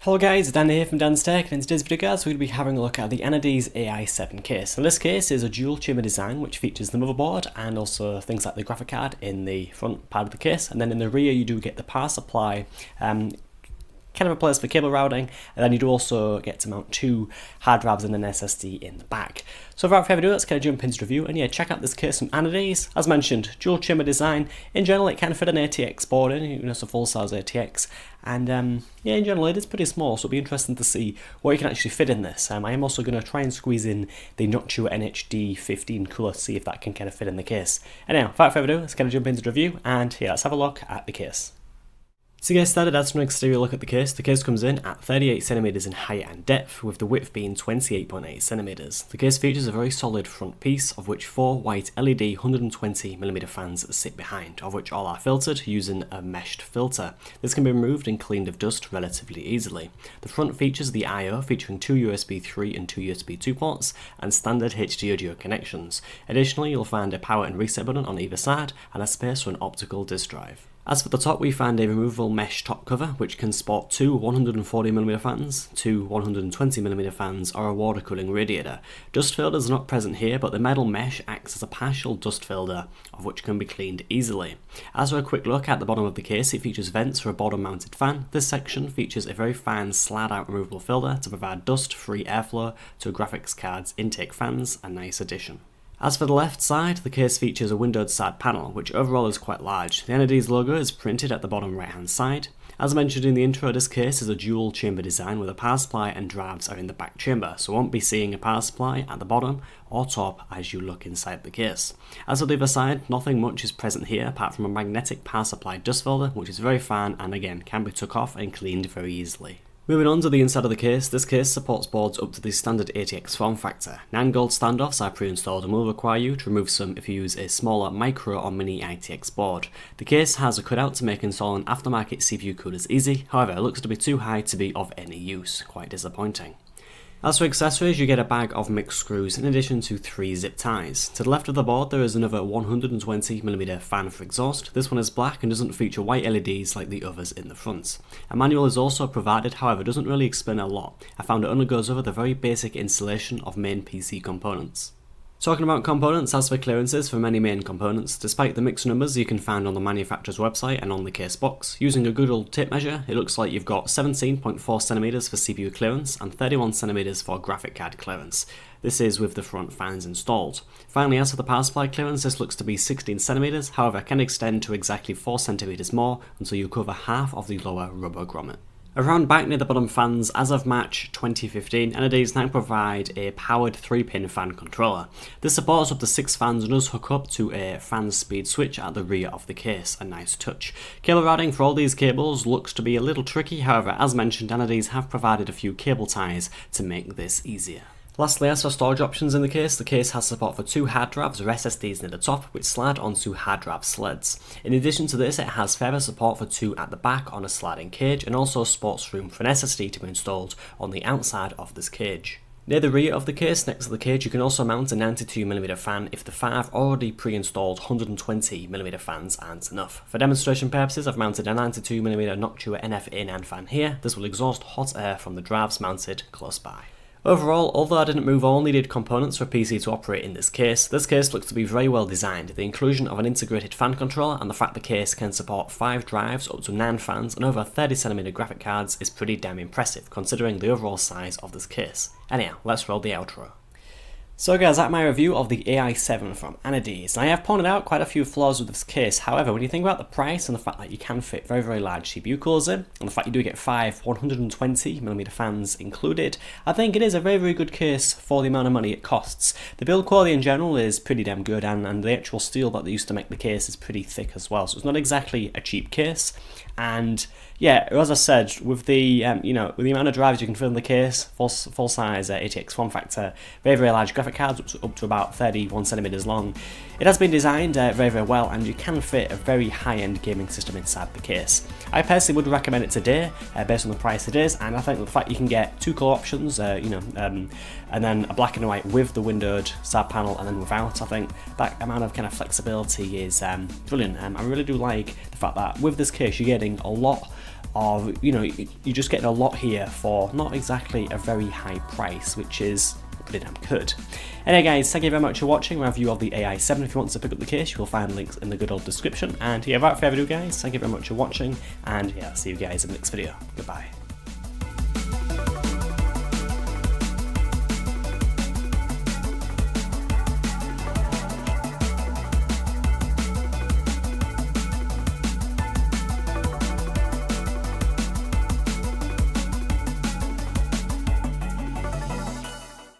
Hello guys, Dan here from Dan's Tech, and in today's video guys we're going to be having a look at the Anidees AI7 case. Now this case is a dual chamber design which features the motherboard and also things like the graphic card in the front part of the case, and then in the rear you do get the power supply, kind of a place for cable routing, and then you do also get to mount two hard drives and an SSD in the back. So without further ado, let's kind of jump into review, and yeah, check out this case from Anidees. As mentioned, dual chamber design. In general, it can fit an ATX board in, it's a full size ATX, and yeah, in general it is pretty small, so it'll be interesting to see what you can actually fit in this. I am also going to try and squeeze in the Noctua NHD 15 cooler, see if that can kind of fit in the case. Anyhow, without further ado, let's kind of jump into the review, and yeah, let's have a look at the case. So to get started, as an exterior look at the case comes in at 38cm in height and depth, with the width being 28.8cm. The case features a very solid front piece, of which 4 white LED 120mm fans sit behind, of which all are filtered using a meshed filter. This can be removed and cleaned of dust relatively easily. The front features the I/O, featuring 2 USB 3 and 2 USB 2 ports, and standard HD audio connections. Additionally, you'll find a power and reset button on either side, and a space for an optical disk drive. As for the top, we find a removable mesh top cover which can sport 2 140mm fans, 2 120mm fans, or a water cooling radiator. Dust filters are not present here, but the metal mesh acts as a partial dust filter, of which can be cleaned easily. As for a quick look at the bottom of the case, it features vents for a bottom mounted fan. This section features a very fine slide out removable filter to provide dust-free airflow to a graphics card's intake fans, a nice addition. As for the left side, the case features a windowed side panel, which overall is quite large. The Anidees logo is printed at the bottom right hand side. As mentioned in the intro, this case is a dual chamber design where the power supply and drives are in the back chamber, so won't be seeing a power supply at the bottom or top as you look inside the case. As for the other side, nothing much is present here apart from a magnetic power supply dust filter, which is very fine and again can be took off and cleaned very easily. Moving on to the inside of the case, this case supports boards up to the standard ATX form factor. 9 gold standoffs are pre-installed and will require you to remove some if you use a smaller micro or mini ITX board. The case has a cutout to make installing aftermarket CPU coolers easy, however it looks to be too high to be of any use, quite disappointing. As for accessories, you get a bag of mixed screws in addition to 3 zip ties. To the left of the board there is another 120mm fan for exhaust. This one is black and doesn't feature white LEDs like the others in the front. A manual is also provided, however doesn't really explain a lot. I found it only goes over the very basic installation of main PC components. Talking about components, as for clearances for many main components, despite the mixed numbers you can find on the manufacturer's website and on the case box, using a good old tape measure, it looks like you've got 17.4cm for CPU clearance and 31cm for graphic card clearance. This is with the front fans installed. Finally, as for the power supply clearance, this looks to be 16cm, however can extend to exactly 4cm more until you cover half of the lower rubber grommet. Around back near the bottom fans, as of March 2015, Anidees now provide a powered 3-pin fan controller. This supports up to 6 fans and does hook up to a fan speed switch at the rear of the case, a nice touch. Cable routing for all these cables looks to be a little tricky, however as mentioned Anidees have provided a few cable ties to make this easier. Lastly, as for storage options in the case has support for 2 hard drives or SSDs near the top, which slide onto hard drive sleds. In addition to this, it has further support for 2 at the back on a sliding cage, and also sports room for an SSD to be installed on the outside of this cage. Near the rear of the case, next to the cage, you can also mount a 92mm fan if the 5 already pre-installed 120mm fans aren't enough. For demonstration purposes, I've mounted a 92mm Noctua NF-A9 fan here. This will exhaust hot air from the drives mounted close by. Overall, although I didn't move all needed components for a PC to operate in this case looks to be very well designed. The inclusion of an integrated fan controller and the fact the case can support 5 drives, up to 9 fans and over 30cm graphic cards is pretty damn impressive considering the overall size of this case. Anyhow, let's roll the outro. So guys, that's my review of the AI7 from Anidees. I have pointed out quite a few flaws with this case, however when you think about the price and the fact that you can fit very large CPU coolers in, and the fact you do get 5 120mm fans included, I think it is a very good case for the amount of money it costs. The build quality in general is pretty damn good, and the actual steel that they used to make the case is pretty thick as well, so it's not exactly a cheap case. And yeah, as I said, with the with the amount of drives you can fit in the case, full size ATX form factor, very large graphic cards up to about 31cm long, it has been designed very well, and you can fit a very high-end gaming system inside the case. I personally would recommend it today, based on the price it is, and I think the fact you can get 2 color options, and then a black and white with the windowed side panel and then without, I think that amount of kind of flexibility is brilliant. I really do like the fact that with this case you're getting a lot or you're just getting a lot here for not exactly a very high price, which is pretty damn good. Anyway guys, thank you very much for watching my review of the AI7. If you want to pick up the case, you will find links in the good old description. And yeah, without further ado guys, thank you very much for watching, and yeah, I'll see you guys in the next video. Goodbye.